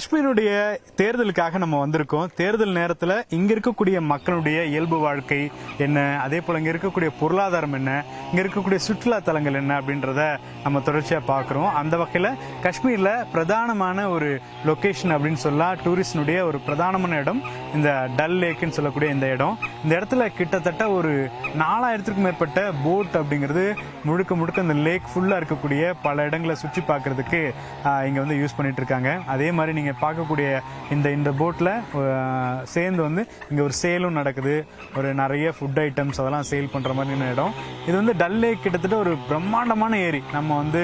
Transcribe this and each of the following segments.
காஷ்மீருடைய தேர்தலுக்காக நம்ம வந்திருக்கோம். தேர்தல் நேரத்தில் இங்க இருக்கக்கூடிய மக்களுடைய இயல்பு வாழ்க்கை என்ன, அதே போல இங்க இருக்கக்கூடிய பொருளாதாரம் என்ன, இங்க இருக்கக்கூடிய சுற்றுலா தலங்கள் என்ன அப்படின்றத நம்ம தொடர்ச்சியா பார்க்கிறோம். அந்த வகையில காஷ்மீர்ல பிரதானமான ஒரு லொகேஷன் அப்படின்னு சொல்லலாம், டூரிஸ்டினுடைய ஒரு பிரதானமான இடம் இந்த டல் லேக்னு சொல்லக்கூடிய இந்த இடம். இந்த இடத்துல கிட்டத்தட்ட ஒரு 4000க்கும் மேற்பட்ட போட் அப்படிங்கிறது முழுக்க முழுக்க இந்த லேக் ஃபுல்லா இருக்கக்கூடிய பல இடங்களை சுற்றி பார்க்கறதுக்கு இங்க வந்து யூஸ் பண்ணிட்டு இருக்காங்க. அதே மாதிரி நீங்க பார்க்கக்கூடிய இந்த போட்ல சேர்ந்து வந்து இங்க ஒரு சேலும் நடக்குது. ஒரு நிறைய ஃபுட் ஐட்டம்ஸ் அதெல்லாம் சேல் பண்ற மாதிரி இடம். இது வந்து டல் லேக் கிட்டத்தட்ட ஒரு பிரம்மாண்டமான ஏரி. நம்ம வந்து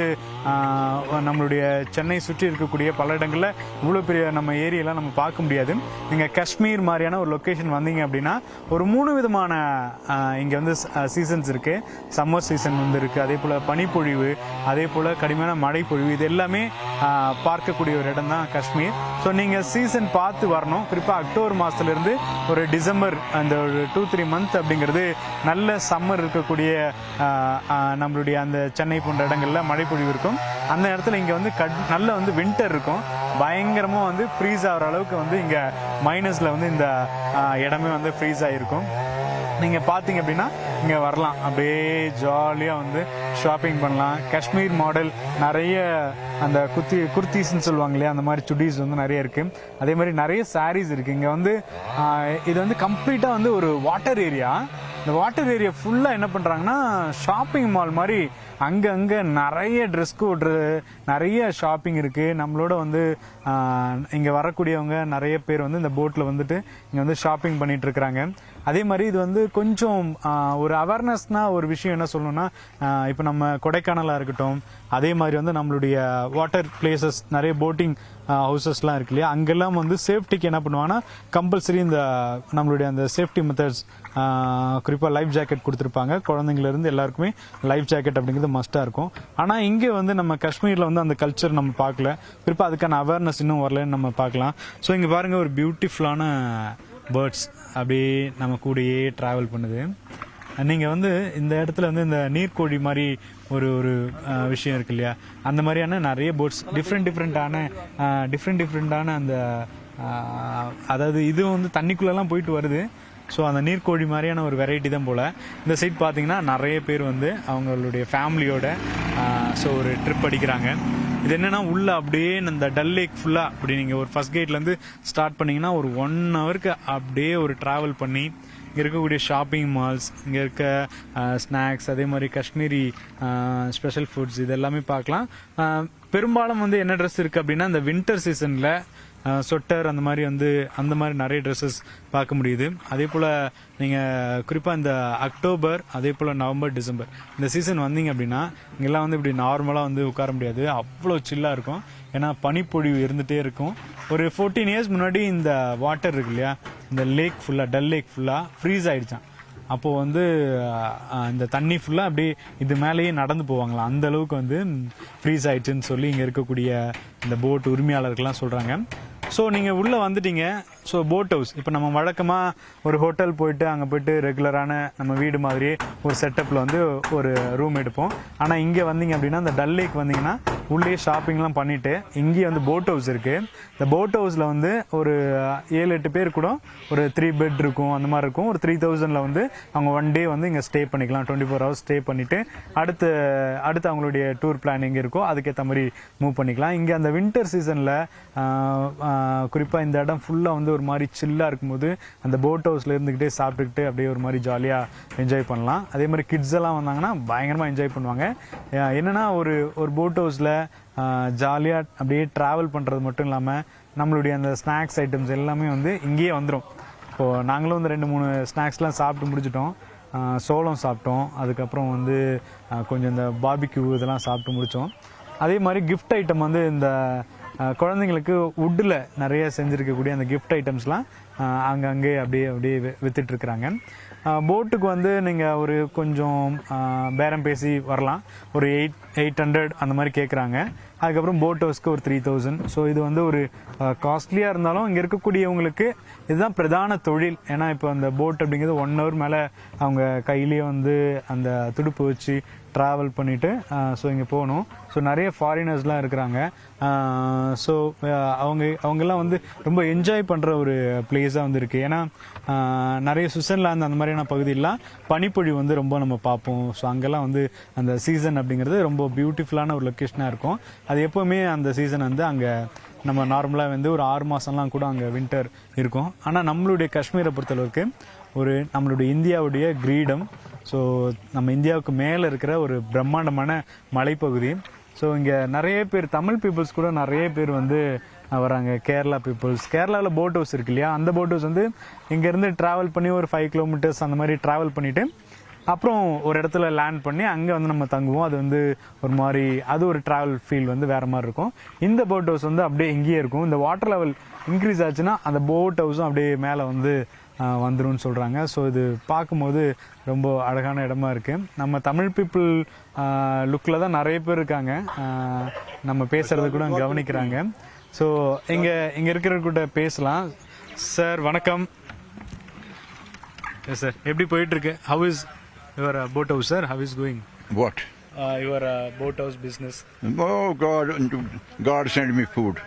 நம்மளுடைய சென்னை சுற்றி இருக்கக்கூடிய பல இடங்கள்ல இவ்வளவு பெரிய நம்ம ஏரியெல்லாம் நம்ம பார்க்க முடியாது. நீங்க காஷ்மீர் மாதிரியான ஒரு லொகேஷன் வந்தீங்க அப்படின்னா ஒரு 3 விதமான இங்க வந்து சீசன்ஸ் இருக்கு. சம்மர் சீசன் வந்து இருக்கு, அதே போல பனிப்பொழிவு, அதே போல கடுமையான மழை பொழிவு, இது எல்லாமே பார்க்கக்கூடிய ஒரு இடம் தான் காஷ்மீர். ஸோ நீங்க சீசன் பார்த்து வரணும். குறிப்பா அக்டோபர் மாசத்துல இருந்து ஒரு டிசம்பர் அந்த ஒரு 2-3 மந்த் அப்படிங்கிறது நல்ல சம்மர் இருக்கக்கூடிய நம்மளுடைய அந்த சென்னை போன்ற இடங்கள்ல மழை பொழிவு இருக்கும். அந்த இடத்துல இங்க வந்து நல்ல வந்து வின்டர் இருக்கும். பயங்கரமா வந்து ஃப்ரீஸ் ஆகிற அளவுக்கு வந்து இங்க மைனஸ்ல வந்து இந்த இடமே வந்து ஃப்ரீஸ் ஆகிருக்கும். நீங்க பாத்தீங்க அப்படின்னா இங்க வரலாம், அப்படியே ஜாலியா வந்து ஷாப்பிங் பண்ணலாம். காஷ்மீர் மாடல் நிறைய அந்த குர்த்திஸ்ன்னு சொல்லுவாங்க இல்லையா, அந்த மாதிரி சுடிஸ் வந்து நிறைய இருக்கு. அதே மாதிரி நிறைய சாரீஸ் இருக்கு. இங்க வந்து இது வந்து கம்ப்ளீட்டா வந்து ஒரு வாட்டர் ஏரியா. இந்த வாட்டர் ஏரியா ஃபுல்லா என்ன பண்றாங்கன்னா ஷாப்பிங் மால் மாதிரி அங்க நிறைய ட்ரெஸ் கோட், நிறைய ஷாப்பிங் இருக்கு. நம்மளோட வந்து இங்க வரக்கூடியவங்க நிறைய பேர் வந்து இந்த போட்ல வந்துட்டு இங்க வந்து ஷாப்பிங் பண்ணிட்டு இருக்காங்க. அதே மாதிரி இது வந்து கொஞ்சம் ஒரு அவேர்னஸ்னா ஒரு விஷயம் என்ன சொல்லணும்னா, இப்போ நம்ம கொடைக்கானலா இருக்கட்டும், அதே மாதிரி வந்து நம்மளுடைய வாட்டர் பிளேசஸ் நிறைய போட்டிங் ஹவுசஸ்லாம் இருக்கு இல்லையா, அங்கெல்லாம் வந்து சேஃப்டிக்கு என்ன பண்ணுவாங்கன்னா கம்பல்சரி இந்த நம்மளுடைய அந்த சேஃப்டி மெத்தட்ஸ், குறிப்பாக லைஃப் ஜாக்கெட் கொடுத்துருப்பாங்க. குழந்தைங்கள இருந்து எல்லாருக்குமே லைஃப் ஜாக்கெட் அப்படிங்கிறது மஸ்டாக இருக்கும். ஆனால் இங்கே வந்து நம்ம காஷ்மீரில் வந்து அந்த கல்ச்சர் நம்ம பார்க்கல. குறிப்பாக அதுக்கான அவேர்னஸ் இன்னும் வரலன்னு நம்ம பார்க்கலாம். ஸோ இங்கே பாருங்க, ஒரு பியூட்டிஃபுல்லான பேர்ட்ஸ் அப்படியே நம்ம கூடயே டிராவல் பண்ணுது. நீங்கள் வந்து இந்த இடத்துல வந்து இந்த நீர்க்கோழி மாதிரி ஒரு விஷயம் இருக்கு இல்லையா, அந்த மாதிரியான நிறைய போட்ஸ் டிஃப்ரெண்டான அந்த அதாவது இது வந்து தண்ணிக்குள்ளெல்லாம் போயிட்டு வருது. ஸோ அந்த நீர்க்கோழி மாதிரியான ஒரு வெரைட்டி தான் போல். இந்த சைட் பார்த்தீங்கன்னா நிறைய பேர் வந்து அவங்களுடைய ஃபேமிலியோட ஸோ ஒரு ட்ரிப் அடிக்கிறாங்க. இது என்னன்னா உள்ள அப்படியே இந்த டல் லேக் ஃபுல்லா அப்படி நீங்க ஒரு ஃபர்ஸ்ட் கேட்ல இருந்து ஸ்டார்ட் பண்ணீங்கன்னா ஒரு 1 ஹவருக்கு அப்படியே ஒரு டிராவல் பண்ணி இங்க இருக்கக்கூடிய ஷாப்பிங் மால்ஸ், இங்க இருக்க ஸ்நாக்ஸ், அதே மாதிரி காஷ்மீரி ஸ்பெஷல் ஃபுட்ஸ், இது எல்லாமே பார்க்கலாம். பெரும்பாலும் வந்து என்ன ட்ரெஸ் இருக்கு அப்படின்னா இந்த வின்டர் சீசன்ல சொட்டர் அந்த மாதிரி நிறைய ட்ரெஸ்ஸஸ் பார்க்க முடியுது. அதே போல் நீங்கள் குறிப்பாக இந்த அக்டோபர், அதே போல் நவம்பர், டிசம்பர் இந்த சீசன் வந்தீங்க அப்படின்னா இங்கெல்லாம் வந்து இப்படி நார்மலாக வந்து உட்கார முடியாது, அவ்வளோ சில்லாக இருக்கும். ஏன்னா பனிப்பொழிவு இருந்துகிட்டே இருக்கும். ஒரு 14 இயர்ஸ் முன்னாடி இந்த வாட்டர் இருக்கு இல்லையா, இந்த லேக் ஃபுல்லாக, டல் லேக் ஃபுல்லாக ஃப்ரீஸ் ஆயிடுச்சான். அப்போது வந்து இந்த தண்ணி ஃபுல்லாக அப்படியே இது மேலேயே நடந்து போவாங்களாம், அந்த அளவுக்கு வந்து ஃப்ரீஸ் ஆயிடுச்சுன்னு சொல்லி இங்கே இருக்கக்கூடிய இந்த போட் உரிமையாளர்கள்லாம் சொல்கிறாங்க. ஸோ நீங்கள் உள்ளே வந்துட்டீங்க. ஸோ போட் ஹவுஸ், இப்போ நம்ம வழக்கமாக ஒரு ஹோட்டல் போயிட்டு அங்கே போயிட்டு ரெகுலரான நம்ம வீடு மாதிரி ஒரு செட்டப்பில் வந்து ஒரு ரூம் எடுப்போம். ஆனால் இங்கே வந்தீங்க அப்படின்னா இந்த டல் லேக் வந்தீங்கன்னா உள்ளே ஷாப்பிங்லாம் பண்ணிட்டு இங்கேயே வந்து போட் ஹவுஸ் இருக்கு. இந்த போட் ஹவுஸில் வந்து ஒரு 7-8 பேர் கூட ஒரு 3 பெட் இருக்கும், அந்த மாதிரி இருக்கும். ஒரு 3000ல வந்து அவங்க 1 டே வந்து இங்கே ஸ்டே பண்ணிக்கலாம். 24 hours ஸ்டே பண்ணிட்டு அடுத்து அவங்களுடைய டூர் பிளான் எங்கே இருக்கோ அதுக்கேற்ற மாதிரி மூவ் பண்ணிக்கலாம். இங்கே அந்த வின்டர் சீசனில் குறிப்பாக இந்த இடம் ஃபுல்லாக வந்து ஒரு மாதிரி சில்லாக இருக்கும்போது அந்த போட் ஹவுஸில் இருந்துக்கிட்டே சாப்பிட்டுக்கிட்டு அப்படியே ஒரு மாதிரி ஜாலியாக என்ஜாய் பண்ணலாம். அதே மாதிரி கிட்ஸ் எல்லாம் வந்தாங்கன்னா பயங்கரமாக என்ஜாய் பண்ணுவாங்க. என்னன்னா ஒரு போட் ஹவுஸில் ஜாலியாக அப்படியே ட்ராவல் பண்ணுறது மட்டும் இல்லாமல் நம்மளுடைய அந்த ஸ்நாக்ஸ் ஐட்டம்ஸ் எல்லாமே வந்து இங்கேயே வந்துடும். இப்போது நாங்களும் வந்து 2-3 ஸ்நாக்ஸ்லாம் சாப்பிட்டு முடிச்சிட்டோம். சோளம் சாப்பிட்டோம், அதுக்கப்புறம் வந்து கொஞ்சம் இந்த பார்பிக்யூ இதெல்லாம் சாப்பிட்டு முடித்தோம். அதே மாதிரி கிஃப்ட் ஐட்டம் வந்து இந்த குழந்தைங்களுக்கு வுட்டில் நிறைய செஞ்சுருக்கக்கூடிய அந்த கிஃப்ட் ஐட்டம்ஸ்லாம் அங்கங்கே அப்படியே வித்துட்டு இருக்கிறாங்க. போட்டுக்கு வந்து நீங்கள் ஒரு கொஞ்சம் பேரம் பேசி வரலாம். ஒரு 800 அந்த மாதிரி கேட்குறாங்க. அதுக்கப்புறம் போட் ஹவுஸ்க்கு ஒரு 3000. ஸோ இது வந்து ஒரு காஸ்ட்லியாக இருந்தாலும் இங்கே இருக்கக்கூடியவங்களுக்கு இதுதான் பிரதான தொழில். ஏன்னா இப்போ அந்த போட் அப்படிங்கிறது 1 hour மேலே அவங்க கையிலேயே வந்து அந்த துடுப்பு வச்சு ட்ராவல் பண்ணிவிட்டு ஸோ இங்கே போகணும். ஸோ நிறைய ஃபாரினர்ஸ்லாம் இருக்கிறாங்க. ஸோ அவங்கெல்லாம் வந்து ரொம்ப என்ஜாய் பண்ணுற ஒரு பிளேஸாக வந்து இருக்குது. ஏன்னா நிறைய சுவிட்சர்லாந்து அந்த மாதிரியான பகுதியெல்லாம் பனிப்பொழிவு வந்து ரொம்ப நம்ம பார்ப்போம். ஸோ அங்கெல்லாம் வந்து அந்த சீசன் அப்படிங்கிறது ரொம்ப பியூட்டிஃபுல்லான ஒரு லொக்கேஷனாக இருக்கும். அது எப்போவுமே அந்த சீசன் வந்து அங்கே நம்ம நார்மலாக வந்து ஒரு 6 மாதம்லாம் கூட அங்கே வின்டர் இருக்கும். ஆனால் நம்மளுடைய காஷ்மீரை பொறுத்தளவுக்கு ஒரு நம்மளுடைய இந்தியாவுடைய கிரீடம். ஸோ நம்ம இந்தியாவுக்கு மேலே இருக்கிற ஒரு பிரம்மாண்டமான மலைப்பகுதி. ஸோ இங்கே நிறைய பேர் தமிழ் பீப்புள்ஸ் கூட நிறைய பேர் வந்து வராங்க. கேரளா பீப்புள்ஸ், கேரளாவில் போட் ஹவுஸ் இருக்கு இல்லையா, அந்த போட் ஹவுஸ் வந்து இங்கேருந்து ட்ராவல் பண்ணி ஒரு 5 kilometers அந்த மாதிரி ட்ராவல் பண்ணிவிட்டு அப்புறம் ஒரு இடத்துல லேண்ட் பண்ணி அங்கே வந்து நம்ம தங்குவோம். அது வந்து ஒரு மாதிரி அது ஒரு ட்ராவல் ஃபீல் வந்து வேறு மாதிரி இருக்கும். இந்த போட் ஹவுஸ் வந்து அப்படியே இங்கேயே இருக்கும். இந்த வாட்டர் லெவல் இன்க்ரீஸ் ஆச்சுன்னா அந்த போட் ஹவுஸும் அப்படியே மேலே வந்து வந்துடும் சொல்கிறாங்க. ஸோ இது பார்க்கும்போது ரொம்ப அழகான இடமா இருக்குது. நம்ம தமிழ் பீப்புள் லுக்கில் தான் நிறைய பேர் இருக்காங்க. நம்ம பேசுறது கூட கவனிக்கிறாங்க. ஸோ இங்கே இருக்கிறவர்கிட்ட பேசலாம். சார் வணக்கம். எஸ் சார், எப்படி போயிட்டுருக்கு? How is your boat house sir? How is going? What? Your boat house business. Oh, God send me food.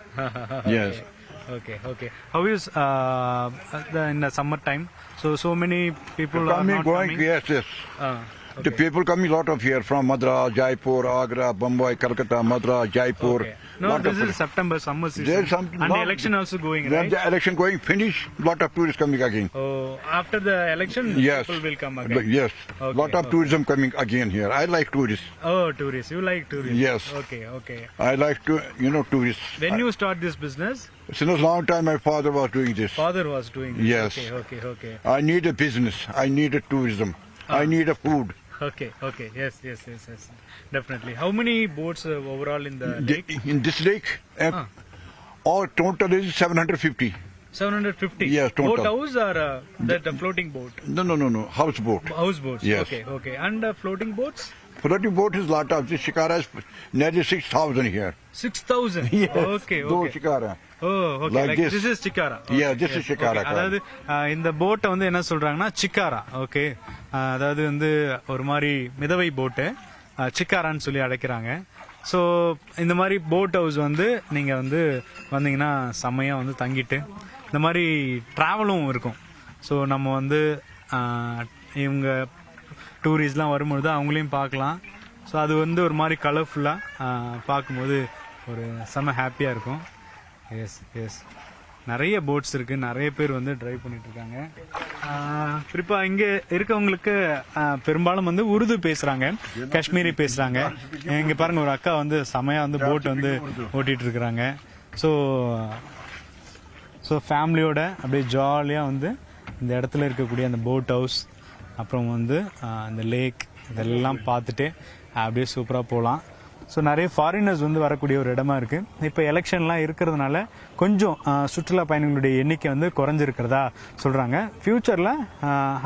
Yes. Okay. How is in the summer time? So many people are Coming, not going, coming. yes. Okay. The people coming lot of here from Madras, Jaipur, Agra, Bombay, Calcutta, Madras, Jaipur. Okay. No, this is September summer season. There's some, and the election also going, when right? the election going finish, lot of tourists coming again. Oh, after the election, Yes. people will come again. Yes. Okay, Lot of tourism coming again here. I like tourists. Oh, tourists. You like tourists? Yes. Okay. I like to, tourists. When you start this business? Since a long time my father was doing this. Father was doing this. Yes. Okay. I need a business. I need a tourism. I need a food. Okay. Yes. Definitely. How many boats overall in the lake? In this lake, all total is 750. 750? Yes, total. Boat house or the floating boat? No. Houseboat. Houseboats? Yes. Okay. And floating boats? Floating boat is lot of. This shikara is nearly 6,000 here. 6,000? Yes. Okay. Those shikara. Oh, okay. Like this. This is chikara. Yeah, this is shikara. Okay. அதாவது இந்த போட்டை வந்து என்ன சொல்றாங்கன்னா chikara. Okay, அதாவது வந்து ஒரு மாதிரி மிதவை போட்டு சிக்காரான்னு சொல்லி அழைக்கிறாங்க. ஸோ இந்த மாதிரி போட் ஹவுஸ் வந்து நீங்கள் வந்து வந்தீங்கன்னா செம்மையாக வந்து தங்கிட்டு இந்த மாதிரி ட்ராவலும் இருக்கும். ஸோ நம்ம வந்து இவங்க டூரிஸ்ட்லாம் வரும்பொழுது அவங்களையும் பார்க்கலாம். ஸோ அது வந்து ஒரு மாதிரி கலர்ஃபுல்லாக பார்க்கும்போது ஒரு செம்ம ஹாப்பியாக இருக்கும். எஸ் நிறைய போட்ஸ் இருக்குது, நிறைய பேர் வந்து ட்ரைவ் பண்ணிட்டு இருக்காங்க. குறிப்பாக இங்கே இருக்கவங்களுக்கு பெரும்பாலும் வந்து உருது பேசுகிறாங்க, காஷ்மீரி பேசுகிறாங்க. இங்கே பாருங்க, ஒரு அக்கா வந்து செமையாக வந்து போட் வந்து ஓட்டிகிட்டு இருக்கிறாங்க. ஸோ ஃபேமிலியோட அப்படியே ஜாலியாக வந்து இந்த இடத்துல இருக்கக்கூடிய அந்த போட் ஹவுஸ், அப்புறம் வந்து அந்த லேக், இதெல்லாம் பார்த்துட்டு அப்படியே சூப்பராக போகலாம். ஸோ நிறைய ஃபாரினர்ஸ் வந்து வரக்கூடிய ஒரு இடமா இருக்குது. இப்போ எலெக்ஷன்லாம் இருக்கிறதுனால கொஞ்சம் சுற்றுலா பயணிகளுடைய எண்ணிக்கை வந்து குறைஞ்சிருக்கிறதா சொல்கிறாங்க. ஃப்யூச்சரில்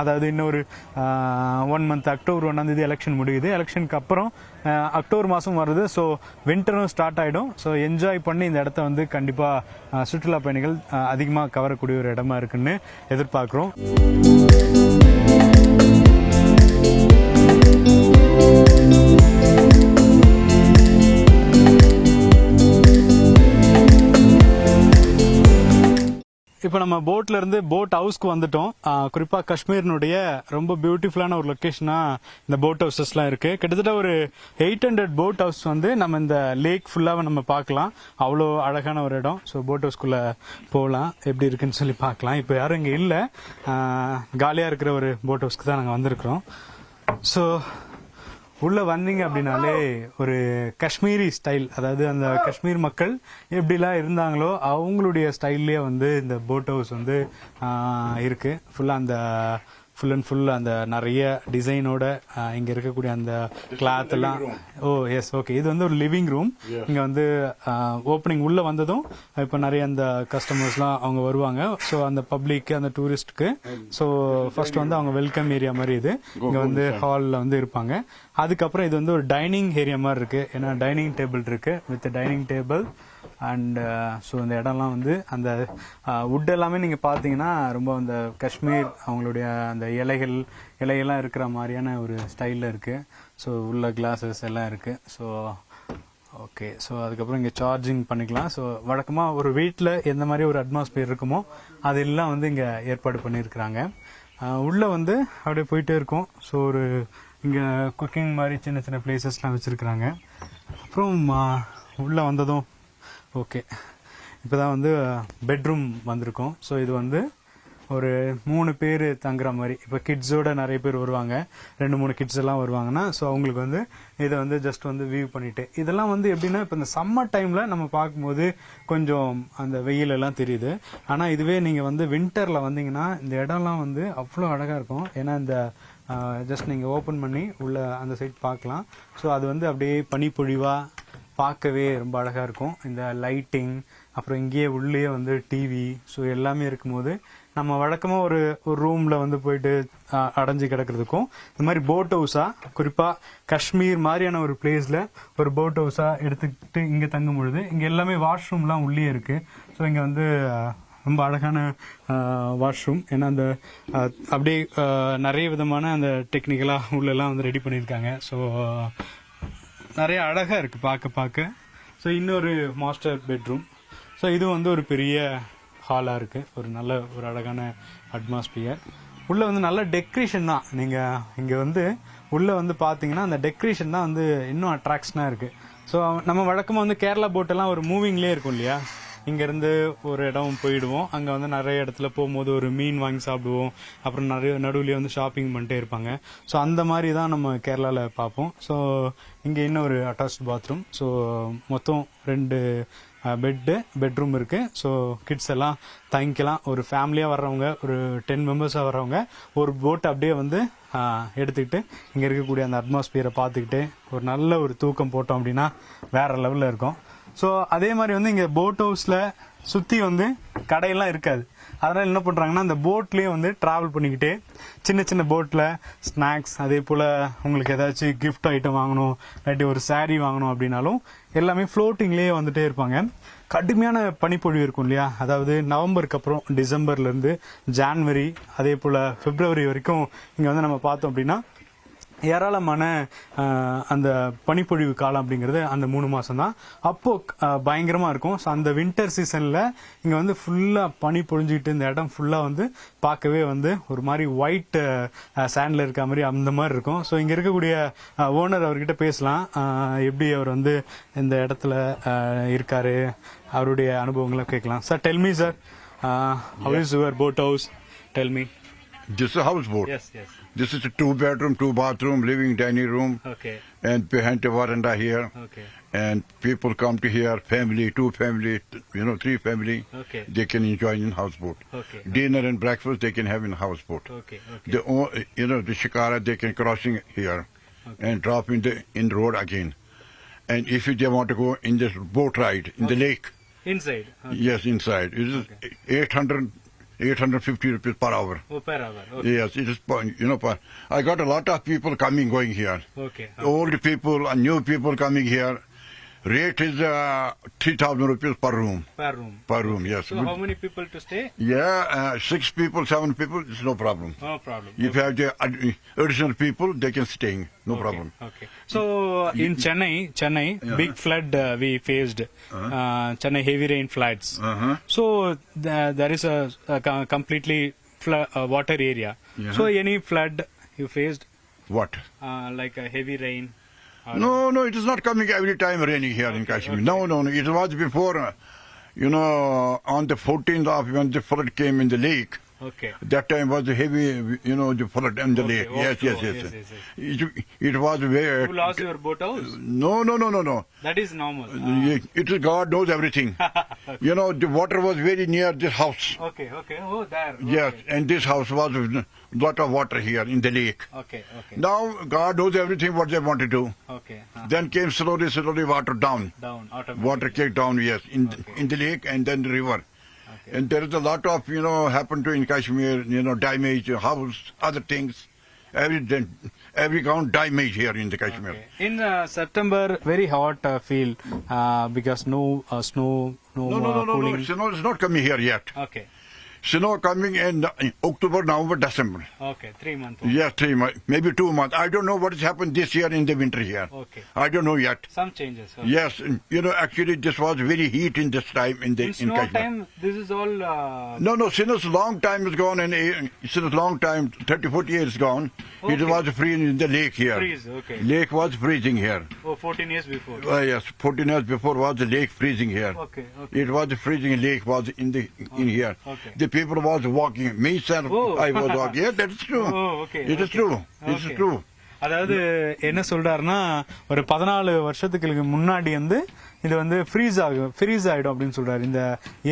அதாவது இன்னொரு 1 month அக்டோபர் 1 எலெக்ஷன் முடியுது. எலெக்ஷனுக்கு அப்புறம் அக்டோபர் மாதம் வருது. ஸோ வின்டரும் ஸ்டார்ட் ஆகிடும். ஸோ என்ஜாய் பண்ணி இந்த இடத்த வந்து கண்டிப்பாக சுற்றுலா பயணிகள் அதிகமாக கவரக்கூடிய ஒரு இடமா இருக்குன்னு எதிர்பார்க்குறோம். இப்போ நம்ம போட்ல இருந்து போட் ஹவுஸ்க்கு வந்துட்டோம். குறிப்பாக காஷ்மீரினுடைய ரொம்ப பியூட்டிஃபுல்லான ஒரு லொக்கேஷனா இந்த போட் ஹவுசஸ்லாம் இருக்கு. கிட்டத்தட்ட ஒரு 800 போட் ஹவுஸ் வந்து நம்ம இந்த லேக் ஃபுல்லாக நம்ம பார்க்கலாம். அவ்வளோ அழகான ஒரு இடம். ஸோ போட் ஹவுஸ்குள்ள போகலாம், எப்படி இருக்குன்னு சொல்லி பார்க்கலாம். இப்போ யாரும் இங்கே இல்லை, காலியாக இருக்கிற ஒரு போட் ஹவுஸ்க்கு தான் நாங்கள் வந்திருக்கிறோம். ஸோ உள்ள வந்தீங்க அப்படின்னாலே ஒரு காஷ்மீரி ஸ்டைல், அதாவது அந்த காஷ்மீர் மக்கள் எப்படிலாம் இருந்தாங்களோ அவங்களுடைய ஸ்டைல்லே வந்து இந்த போட் ஹவுஸ் வந்து இருக்கு. ஃபுல்லாக அந்த ஃபுல் அண்ட் ஃபுல் அந்த நிறைய டிசைனோட இங்க இருக்கக்கூடிய அந்த கிளாத் எல்லாம். ஓ எஸ், ஓகே. இது வந்து ஒரு லிவிங் ரூம். இங்க வந்து ஓப்பனிங் உள்ள வந்ததும் இப்ப நிறைய அந்த கஸ்டமர்ஸ்லாம் அவங்க வருவாங்க. ஸோ அந்த பப்ளிக் அந்த டூரிஸ்ட்க்கு ஸோ ஃபர்ஸ்ட் வந்து அவங்க வெல்கம் ஏரியா மாதிரி இது இங்க வந்து ஹால்ல வந்து இருப்பாங்க. அதுக்கப்புறம் இது வந்து ஒரு டைனிங் ஏரியா மாதிரி இருக்கு. ஏன்னா டைனிங் டேபிள் இருக்கு with dining table and so இந்த இடம்லாம் வந்து அந்த வுட் எல்லாமே நீங்க பாத்தீங்கன்னா ரொம்ப அந்த காஷ்மீர் அவங்களுடைய அந்த இலையெல்லாம் இருக்கிற மாதிரியான ஒரு ஸ்டைல்ல இருக்கு. ஸோ உள்ள கிளாஸஸ் எல்லாம் இருக்கு. So okay. ஸோ அதுக்கப்புறம் இங்கே சார்ஜிங் பண்ணிக்கலாம். ஸோ வழக்கமாக ஒரு வீட்டில் எந்த மாதிரி ஒரு அட்மாஸ்பியர் இருக்குமோ அதெல்லாம் வந்து இங்கே ஏற்பாடு பண்ணியிருக்கிறாங்க. உள்ள வந்து அப்படியே போயிட்டே இருக்கும். ஸோ ஒரு இங்கே குக்கிங் மாதிரி சின்ன சின்ன பிளேசஸ்லாம் வச்சுருக்குறாங்க. அப்புறம் உள்ள வந்ததும் ஓகே இப்போதான் வந்து பெட்ரூம் வந்திருக்கோம். ஸோ இது வந்து ஒரு 3 பேர் தங்குற மாதிரி. இப்போ கிட்ஸோட நிறைய பேர் வருவாங்க, 2-3 கிட்ஸ் எல்லாம் வருவாங்கன்னா ஸோ அவங்களுக்கு வந்து இதை வந்து ஜஸ்ட் வந்து வியூ பண்ணிட்டு இதெல்லாம் வந்து எப்படின்னா இப்போ இந்த சம்மர் டைம்ல நம்ம பார்க்கும்போது கொஞ்சம் அந்த வெயில் எல்லாம் தெரியுது. ஆனால் இதுவே நீங்க வந்து வின்டர்ல வந்தீங்கன்னா இந்த இடம்லாம் வந்து அவ்வளோ அழகா இருக்கும். ஏன்னா இந்த ஜஸ்ட் நீங்க ஓபன் பண்ணி உள்ள அந்த சைட் பார்க்கலாம். ஸோ அது வந்து அப்படியே பனிப்பொழிவா பார்க்கவே ரொம்ப அழகா இருக்கும். இந்த லைட்டிங் அப்புறம் இங்கேயே உள்ளே வந்து டிவி ஸோ எல்லாமே இருக்கும்போது நம்ம வழக்கமா ஒரு ரூம்ல வந்து போயிட்டு அடைஞ்சு கிடக்கிறதுக்கும் இந்த மாதிரி போட் ஹவுஸா குறிப்பா காஷ்மீர் மாதிரியான ஒரு பிளேஸ்ல ஒரு போட் ஹவுஸா எடுத்துக்கிட்டு இங்க தங்கும் பொழுது இங்க எல்லாமே வாஷ்ரூம்லாம் உள்ளே இருக்கு. ஸோ இங்க வந்து ரொம்ப அழகான வாஷ்ரூம். ஏன்னா அந்த அப்படியே நிறைய விதமான அந்த டெக்னிக்கலா உள்ளெல்லாம் வந்து ரெடி பண்ணியிருக்காங்க. ஸோ நிறைய அழகா இருக்கு பார்க்க. ஸோ இன்னொரு மாஸ்டர் பெட்ரூம். ஸோ இது வந்து ஒரு பெரிய ஹாலா இருக்கு. ஒரு நல்ல ஒரு அழகான அட்மாஸ்பியர். உள்ள வந்து நல்ல டெக்கரேஷன் தான். நீங்க இங்க வந்து உள்ள வந்து பாத்தீங்கன்னா அந்த டெக்கரேஷன் தான் வந்து இன்னும் அட்ராக்ஷனா இருக்கு. ஸோ நம்ம வழக்கமா வந்து கேரளா போட் எல்லாம் ஒரு மூவிங்லேயே இருக்கும் இல்லையா. இங்க இருந்து ஒரு இடம் போயிடுவோம், அங்க வந்து நிறைய இடத்துல போகும்போது ஒரு மீன் வாங்கி சாப்பிடுவோம், அப்புறம் நிறைய நடுவுலயே வந்து ஷாப்பிங் பண்ணிட்டே இருப்பாங்க. ஸோ அந்த மாதிரி தான் நம்ம கேரளால பார்ப்போம். ஸோ இங்க இன்னும் ஒரு அட்டாச்ட் பாத்ரூம். ஸோ மொத்தம் 2 பெட்ரூம் இருக்கு. ஸோ கிட்ஸ் எல்லாம் தங்கிக்கலாம். ஒரு ஃபேமிலியா வர்றவங்க ஒரு 10 மெம்பர்ஸா வர்றவங்க ஒரு போட் அப்படியே வந்து எடுத்துக்கிட்டு இங்க இருக்கக்கூடிய அந்த அட்மாஸ்பியரை பார்த்துக்கிட்டு ஒரு நல்ல ஒரு தூக்கம் போட்டோம் அப்படின்னா வேற லெவல்ல இருக்கும். ஸோ அதே மாதிரி வந்து இங்க போட் ஹவுஸ்ல சுத்தி வந்து கடையெல்லாம் இருக்காது. அதனால என்ன பண்றாங்கன்னா அந்த போட்லயே வந்து டிராவல் பண்ணிக்கிட்டே சின்ன சின்ன போட்ல ஸ்நாக்ஸ் அதே போல உங்களுக்கு ஏதாச்சும் கிஃப்ட் ஐட்டம் வாங்கணும் இல்லாட்டி ஒரு சாரீ வாங்கணும் அப்படின்னாலும் எல்லாமே ஃப்ளோட்டிங்லேயே வந்துட்டே இருப்பாங்க. கடுமையான பனிப்பொழிவு இருக்கும் இல்லையா. அதாவது நவம்பருக்கு அப்புறம் டிசம்பர்ல இருந்து ஜான்வரி அதே போல பிப்ரவரி வரைக்கும் இங்க வந்து நம்ம பார்த்தோம் அப்படின்னா ஏராளமான அந்த பனிப்பொழிவு காலம் அப்படிங்கிறது அந்த 3 மாசம் தான். அப்போ பயங்கரமா இருக்கும். ஸோ அந்த வின்டர் சீசன்ல இங்க வந்து ஃபுல்லா பனி பொழிஞ்சுக்கிட்டு இந்த இடம் ஃபுல்லா வந்து பார்க்கவே வந்து ஒரு மாதிரி ஒயிட் சாண்ட்ல இருக்க மாதிரி அந்த மாதிரி இருக்கும். ஸோ இங்க இருக்கக்கூடிய ஓனர் அவர்கிட்ட பேசலாம். எப்படி அவர் வந்து இந்த இடத்துல இருக்காரு, அவருடைய அனுபவங்களை கேட்கலாம். Sir tell me sir, how is your boat house? Tell me. This is a houseboat. Yes. This is a 2-bedroom, 2-bathroom, living dining room. Okay. And behind the veranda here. Okay. And people come to here, family, 2 family, 3 family. Okay. They can enjoy in houseboat. Okay. Dinner and breakfast they can have in houseboat. Okay. The shikara they can crossing here and drop in the road again. And if they want to go in this boat ride in the lake. Inside. Okay. Yes, inside. It is 850 rupees per hour. Oh, per hour. Okay. Yes, it is. I got a lot of people coming, going here. Okay. Old people and new people coming here. Rate is 3,000 rupees per room. Per room. Per room, yes. So how many people to stay? Yeah, 6 people, 7 people, it's no problem. No problem. If you have the additional people, they can stay. No problem. Okay. So in Chennai, big flood we faced. Chennai heavy rain floods. So there is a completely water area. So any flood you faced? What? Like a heavy rain. No, it is not coming every time raining here in Kashmir. No. It was before, on the 14th of when the flood came in the lake. Okay. That time was heavy, the flood in the lake. Yes. It was very. You lost your boat house? No. That is normal. It is God knows everything. You know, the water was very near this house. Okay, okay. Oh, there. Yes, and this house was a lot of water here in the lake. Okay, okay. Now God knows everything what they want to do. Okay. Then came slowly water down. Down, automatically. Water came down, yes, in the lake and then the river. Okay. And there is a lot of, happened to in Kashmir, damage, house, other things. Every ground damage here in the Kashmir. Okay. In September, very hot feel because no snow, no, No, cooling. snow is not coming here yet. Okay, Snow coming in October, November, December. okay. 3 months. Yes, 3 months, maybe 2 months. I don't know what has happened this year in the winter here. Okay. I don't know yet. Some changes. Okay. Yes, actually this was very heat in this time in In snow Kashmir. time, this is all. No, since long time is gone and since long time, 30, 40 years gone, it Okay. was freezing in the lake here. Freeze, okay. Lake was freezing here. Oh, 14 years before. Yes, 14 years before was the lake freezing here. Okay, okay. It was freezing lake was in here. Okay. The people was walking. Me, sir, Oh. I was walking. Yeah, that's true. Oh, okay. It is okay. true. It is Okay. true. அதாவது என்ன சொல்றாருன்னா ஒரு 14 வருஷத்துக்கு முன்னாடி வந்து இது வந்து freeze ஆயிடும் அப்படின்னு சொல்றாரு. இந்த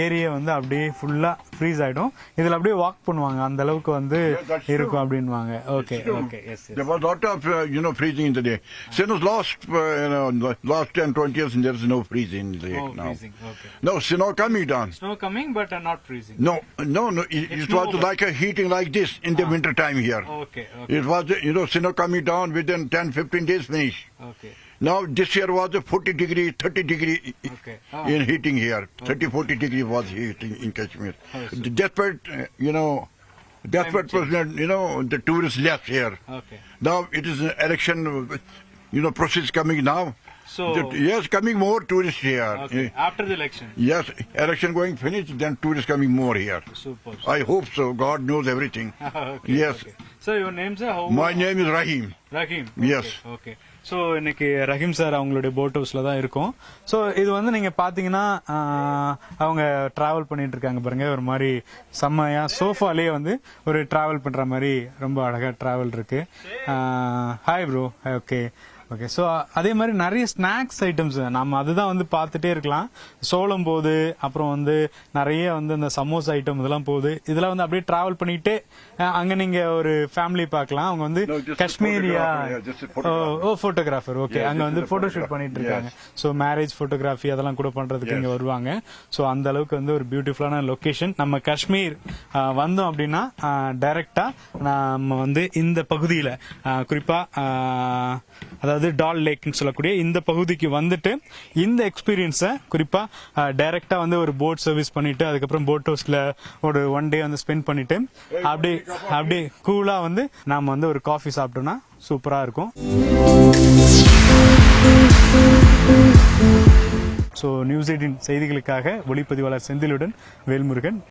ஏரியா வந்து அப்படியே ஃபுல்லா ஃப்ரீஸ் ஆயிடும். இதுல அப்படியே வாக் பண்ணுவாங்க, அந்த அளவுக்கு வந்து that's true. இருக்கும் அப்படின்வாங்க. Okay okay yes There was a lot of, freezing in the day. Since last 10, 20 years, there is no freezing in the lake now. Okay. No, snow coming down. Snow coming but not freezing. No. It It's was more. like a heating like this in the winter time here. Okay It was, snow coming down within 10, 15 days finish. Okay Now this year was a 40 degree, 30 degree Okay. in heating here. 30, 40 degree was heating in Kashmir. Oh, so- Desperate, desperate person, the tourists left here. Okay. Now it is an election, process coming now. So Yes, coming more tourists here. okay, after the election. Yes, election going finished, then tourists coming more here. Super. I hope so. God knows everything. Okay, Yes. okay. So your name sir? How? My name is Rahim. Rahim. Yes. Okay. So இன்னைக்கு Rahim sir அவங்களுடைய boat ஹவுஸ்ல தான் இருக்கும். So இது வந்து நீங்க பாத்தீங்கன்னா அவங்க டிராவல் பண்ணிட்டு இருக்காங்க பாருங்க, ஒரு மாதிரி செம்மையா சோஃபாலேயே வந்து ஒரு டிராவல் பண்ற மாதிரி ரொம்ப அழகா டிராவல் இருக்கு. Hi bro. Okay okay. So அதே மாதிரி நிறைய ஸ்நாக்ஸ் ஐட்டம்ஸ் நம்ம அதுதான் வந்து பார்த்துட்டே இருக்கலாம். சோளம் போகுது, அப்புறம் வந்து நிறைய வந்து இந்த சமோசா ஐட்டம் இதெல்லாம் போகுது. இதெல்லாம் வந்து அப்படியே டிராவல் பண்ணிட்டு அங்க நீங்க ஒரு ஃபேமிலி பார்க்கலாம். அவங்க வந்து No, just a காஷ்மீரியா photographer, yeah, just a photographer. Oh photographer. Okay. Yes, அங்க this வந்து is a photo shoot photographer. பண்ணிட்டு இருக்காங்க. Yes. ஸோ மேரேஜ் போட்டோகிராஃபி அதெல்லாம் கூட பண்றதுக்கு Yes. இங்க வருவாங்க. ஸோ அந்த அளவுக்கு வந்து ஒரு பியூட்டிஃபுல்லான லொகேஷன். நம்ம காஷ்மீர் வந்தோம் அப்படின்னா டைரக்டா நம்ம வந்து இந்த பகுதியில குறிப்பா அதாவது டால் லேக்னு சொல்லக்கூடிய இந்த பகுதிக்கு வந்துட்டு இந்த எக்ஸ்பீரியன்ஸை குறிப்பா டைரக்டா வந்து ஒரு போட் சர்வீஸ் பண்ணிட்டு அதுக்கப்புறம் போட் ஹவுஸ்ல ஒரு 1 டே வந்து ஸ்பெண்ட் பண்ணிட்டு அப்படியே கூலா வந்து நாம வந்து ஒரு காஃபி சாப்பிட்டோம்னா சூப்பரா இருக்கும். ஸோ நியூஸ் 18 செய்திகளுக்காக ஒளிப்பதிவாளர் செந்திலுடன் வேல்முருகன்.